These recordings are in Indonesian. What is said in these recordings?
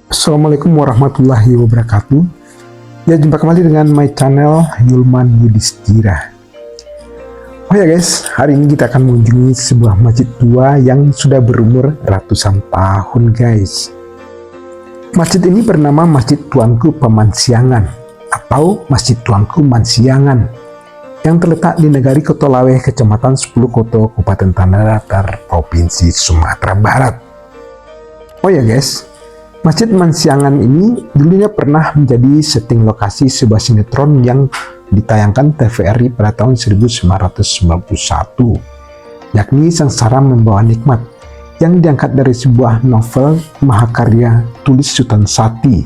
Assalamualaikum warahmatullahi wabarakatuh. Ya, jumpa kembali dengan my channel Yulman Yudhistira. Oh ya guys, hari ini kita akan mengunjungi sebuah masjid tua yang sudah berumur ratusan tahun guys. Masjid ini bernama Masjid Tuanku Pemansiangan atau Masjid Tuanku Mansiangan yang terletak di Negari Kotolaweh, Kecamatan Sepulukoto, Kabupaten Tanah Datar, Provinsi Sumatera Barat. Oh ya guys, Masjid Mansiangan ini dulunya pernah menjadi setting lokasi sebuah sinetron yang ditayangkan TVRI pada tahun 1991, yakni Sengsara Membawa Nikmat, yang diangkat dari sebuah novel mahakarya tulis Sutan Sati.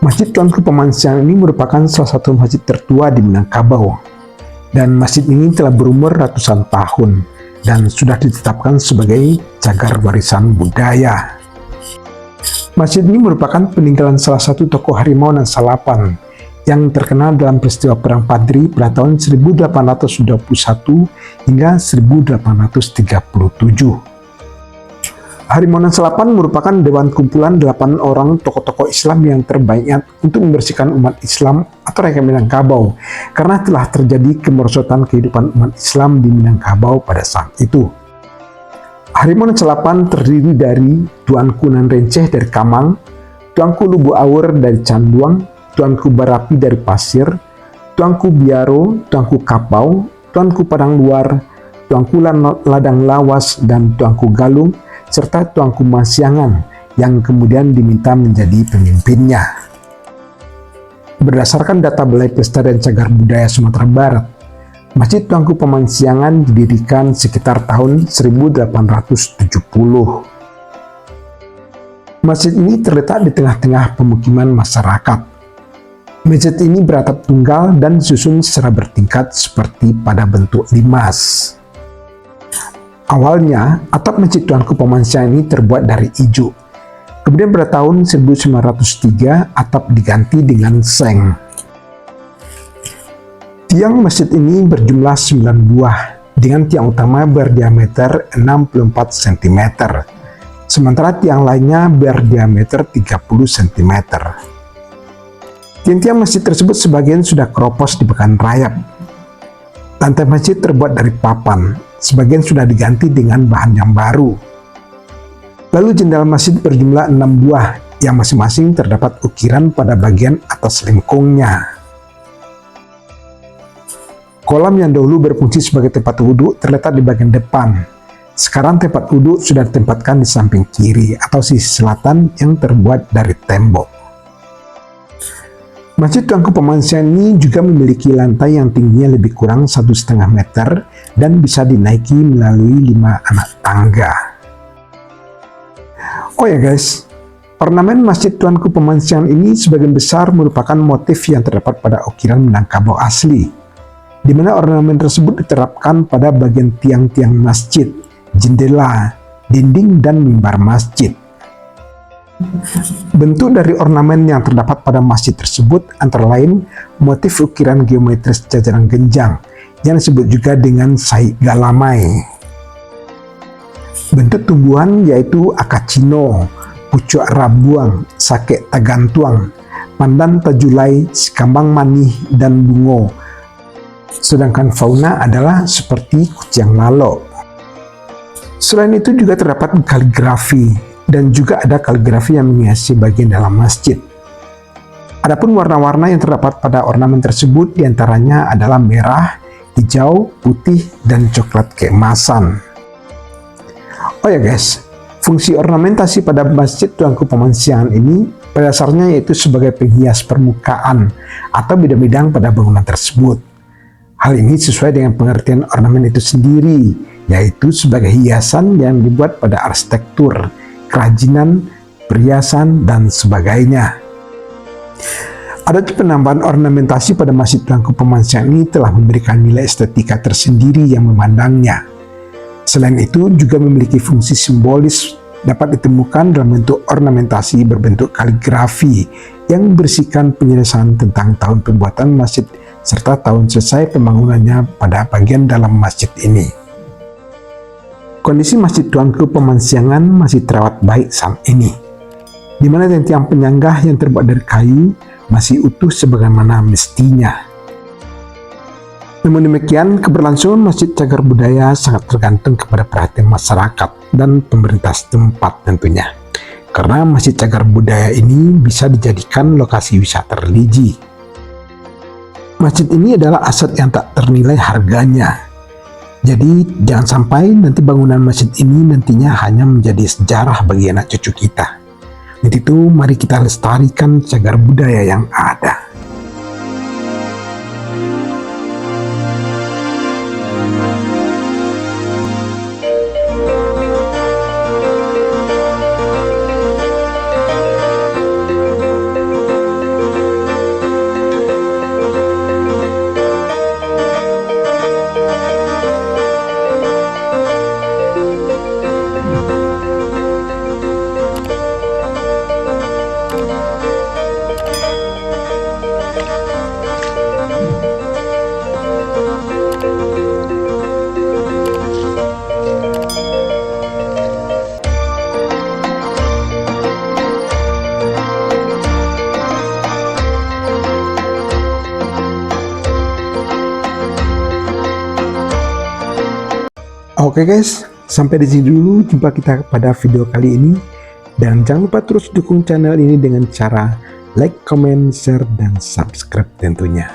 Masjid Tuanku Pemansiangan ini merupakan salah satu masjid tertua di Minangkabau, dan masjid ini telah berumur ratusan tahun dan sudah ditetapkan sebagai cagar warisan budaya. Masjid ini merupakan peninggalan salah satu tokoh harimau dan salapan yang terkenal dalam peristiwa Perang Padri pada tahun 1821 hingga 1837. Harimau dan salapan merupakan dewan kumpulan 8 orang tokoh-tokoh Islam yang terbayat untuk membersihkan umat Islam atau rakyat Minangkabau karena telah terjadi kemerosotan kehidupan umat Islam di Minangkabau pada saat itu. Harimau dan salapan terdiri dari Tuanku Nan Renceh dari Kamang, Tuanku Lubu Awur dari Canduang, Tuanku Barapi dari Pasir, Tuanku Biaro, Tuanku Kapau, Tuanku Padang Luar, Tuanku Ladang Lawas, dan Tuanku Galung, serta Tuanku Mansiangan yang kemudian diminta menjadi pemimpinnya. Berdasarkan data Balai Pelestarian Cagar Budaya Sumatera Barat, Masjid Tuanku Pemansiangan didirikan sekitar tahun 1870. Masjid ini terletak di tengah-tengah pemukiman masyarakat. Masjid ini beratap tunggal dan disusun secara bertingkat seperti pada bentuk limas. Awalnya, atap Masjid Tuanku Pemansiangan ini terbuat dari ijuk. Kemudian pada tahun 1903, atap diganti dengan seng. Tiang masjid ini berjumlah 9 buah dengan tiang utama berdiameter 64 cm, sementara tiang lainnya berdiameter 30 cm. Tiang-tiang masjid tersebut sebagian sudah keropos di pekan rayap. Lantai masjid terbuat dari papan, sebagian sudah diganti dengan bahan yang baru. Lalu jendela masjid berjumlah 6 buah yang masing-masing terdapat ukiran pada bagian atas lengkungnya. Kolam yang dahulu berfungsi sebagai tempat wudhu terletak di bagian depan. Sekarang tempat wudhu sudah ditempatkan di samping kiri atau sisi selatan yang terbuat dari tembok. Masjid Tuanku Pemansiangan ini juga memiliki lantai yang tingginya lebih kurang 1,5 meter dan bisa dinaiki melalui 5 anak tangga. Oh ya guys, ornamen Masjid Tuanku Pemansiangan ini sebagian besar merupakan motif yang terdapat pada ukiran Minangkabau asli, di mana ornamen tersebut diterapkan pada bagian tiang-tiang masjid, jendela, dinding, dan mimbar masjid. Bentuk dari ornamen yang terdapat pada masjid tersebut antara lain motif ukiran geometris jajaran genjang yang disebut juga dengan sai galamai. Bentuk tumbuhan yaitu akacino, pucuk rabuang, sake tagantuang, pandan tajulai, sikambang manih, dan bungo. Sedangkan fauna adalah seperti kucing lalo. Selain itu juga terdapat kaligrafi dan juga ada kaligrafi yang menghiasi bagian dalam masjid. Adapun warna-warna yang terdapat pada ornamen tersebut diantaranya adalah merah, hijau, putih, dan coklat keemasan. Oh ya guys, fungsi ornamentasi pada Masjid Tuanku Pemansiangan ini pada dasarnya yaitu sebagai penghias permukaan atau bidang-bidang pada bangunan tersebut. Hal ini sesuai dengan pengertian ornamen itu sendiri, yaitu sebagai hiasan yang dibuat pada arsitektur, kerajinan, perhiasan, dan sebagainya. Adanya penambahan ornamentasi pada Masjid Tuanku Pemansiangan ini telah memberikan nilai estetika tersendiri yang memandangnya. Selain itu juga memiliki fungsi simbolis dapat ditemukan dalam bentuk ornamentasi berbentuk kaligrafi yang berisikan penjelasan tentang tahun pembuatan masjid serta tahun selesai pembangunannya pada bagian dalam masjid ini. Kondisi Masjid Tuanku Pemansiangan masih terawat baik saat ini. di mana tiang penyanggah yang terbuat dari kayu masih utuh sebagaimana mestinya. Namun demikian, keberlangsungan Masjid Cagar Budaya sangat tergantung kepada perhatian masyarakat dan pemerintah setempat tentunya. Karena Masjid Cagar Budaya ini bisa dijadikan lokasi wisata religi. Masjid ini adalah aset yang tak ternilai harganya. Jadi jangan sampai nanti bangunan masjid ini nantinya hanya menjadi sejarah bagi anak cucu kita. Untuk itu mari kita lestarikan cagar budaya yang ada. Oke guys, sampai di sini dulu jumpa kita pada video kali ini. Dan jangan lupa terus dukung channel ini dengan cara like, comment, share, dan subscribe tentunya.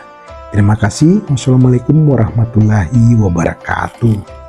Terima kasih. Wassalamualaikum warahmatullahi wabarakatuh.